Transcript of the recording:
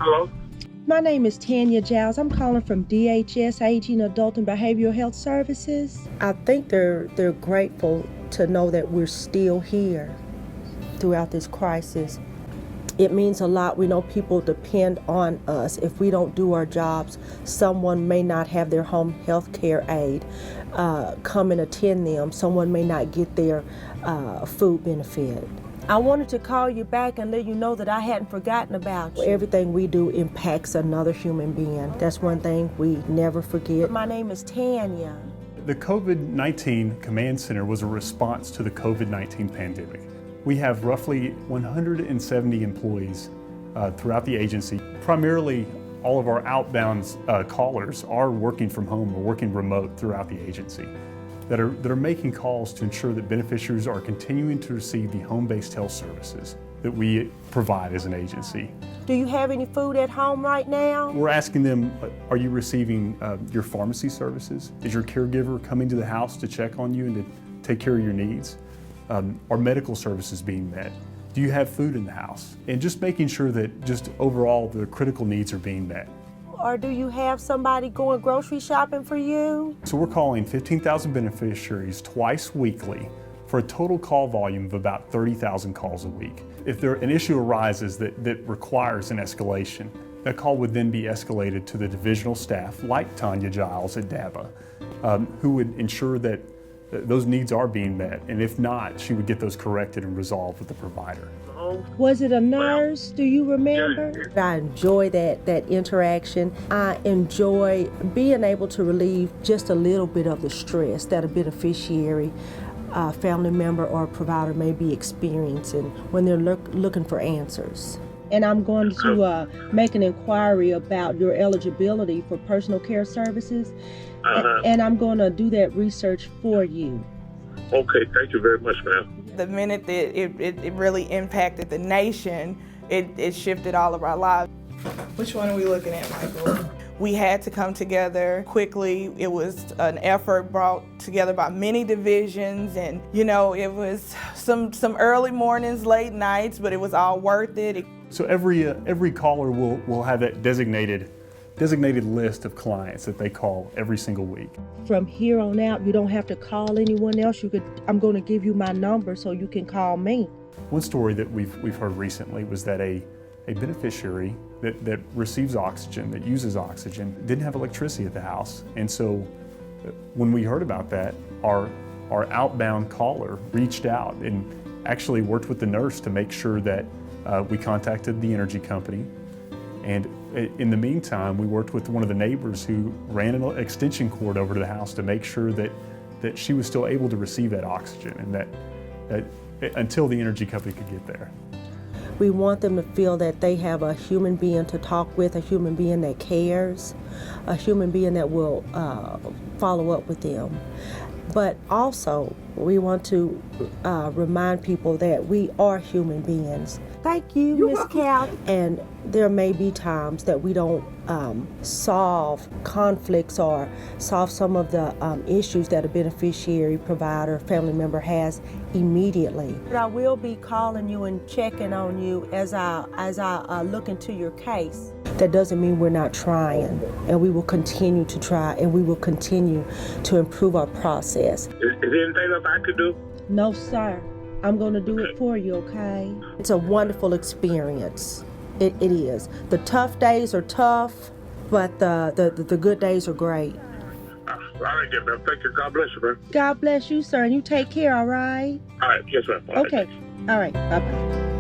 Hello? My name is Tanya Giles. I'm calling from DHS, Aging, Adult, and Behavioral Health Services. I think they're grateful to know that we're still here throughout this crisis. It means a lot. We know people depend on us. If we don't do our jobs, someone may not have their home health care aide come and attend them. Someone may not get their food benefit. I wanted to call you back and let you know that I hadn't forgotten about you. Everything we do impacts another human being. That's one thing we never forget. My name is Tanya. The COVID-19 Command Center was a response to the COVID-19 pandemic. We have roughly 170 employees throughout the agency. Primarily, all of our outbound callers are working from home or working remote throughout the agency that are making calls to ensure that beneficiaries are continuing to receive the home-based health services that we provide as an agency. Do you have any food at home right now? We're asking them, are you receiving your pharmacy services? Is your caregiver coming to the house to check on you and to take care of your needs? Are medical services being met? Do you have food in the house? And just making sure that just overall the critical needs are being met. Or do you have somebody going grocery shopping for you? So we're calling 15,000 beneficiaries twice weekly for a total call volume of about 30,000 calls a week. If an issue arises that requires an escalation, that call would then be escalated to the divisional staff like Tanya Giles at DABA, who would ensure that those needs are being met, and if not, she would get those corrected and resolved with the provider. Was it a nurse? Do you remember? I enjoy that interaction. I enjoy being able to relieve just a little bit of the stress that a beneficiary, family member, or provider may be experiencing when they're looking for answers. And I'm going to make an inquiry about your eligibility for personal care services. And I'm going to do that research for you. Okay, thank you very much, ma'am. The minute that it really impacted the nation, it shifted all of our lives. Which one are we looking at, Michael? We had to come together quickly. It was an effort brought together by many divisions, and it was some early mornings, late nights, but it was all worth it. So every caller will have that designated list of clients that they call every single week. From here on out, you don't have to call anyone else. I'm going to give you my number so you can call me. One story that we've heard recently was that a beneficiary that receives oxygen, that uses oxygen, didn't have electricity at the house. And so when we heard about that, our outbound caller reached out and actually worked with the nurse to make sure that we contacted the energy company. And in the meantime, we worked with one of the neighbors who ran an extension cord over to the house to make sure that she was still able to receive that oxygen, and that until the energy company could get there. We want them to feel that they have a human being to talk with, a human being that cares, a human being that will follow up with them. But also, we want to remind people that we are human beings. Thank you, Ms. Cal. And there may be times that we don't solve conflicts or solve some of the issues that a beneficiary, provider, family member has immediately. But I will be calling you and checking on you as I look into your case. That doesn't mean we're not trying, and we will continue to try, and we will continue to improve our process. Is there anything else I could do? No, sir. I'm going to do it for you, okay? It's a wonderful experience. It is. The tough days are tough, but the good days are great. All right, then, ma'am. Thank you. God bless you, man. God bless you, sir, and you take care, all right? All right. Yes, ma'am. Okay. All right. Bye-bye.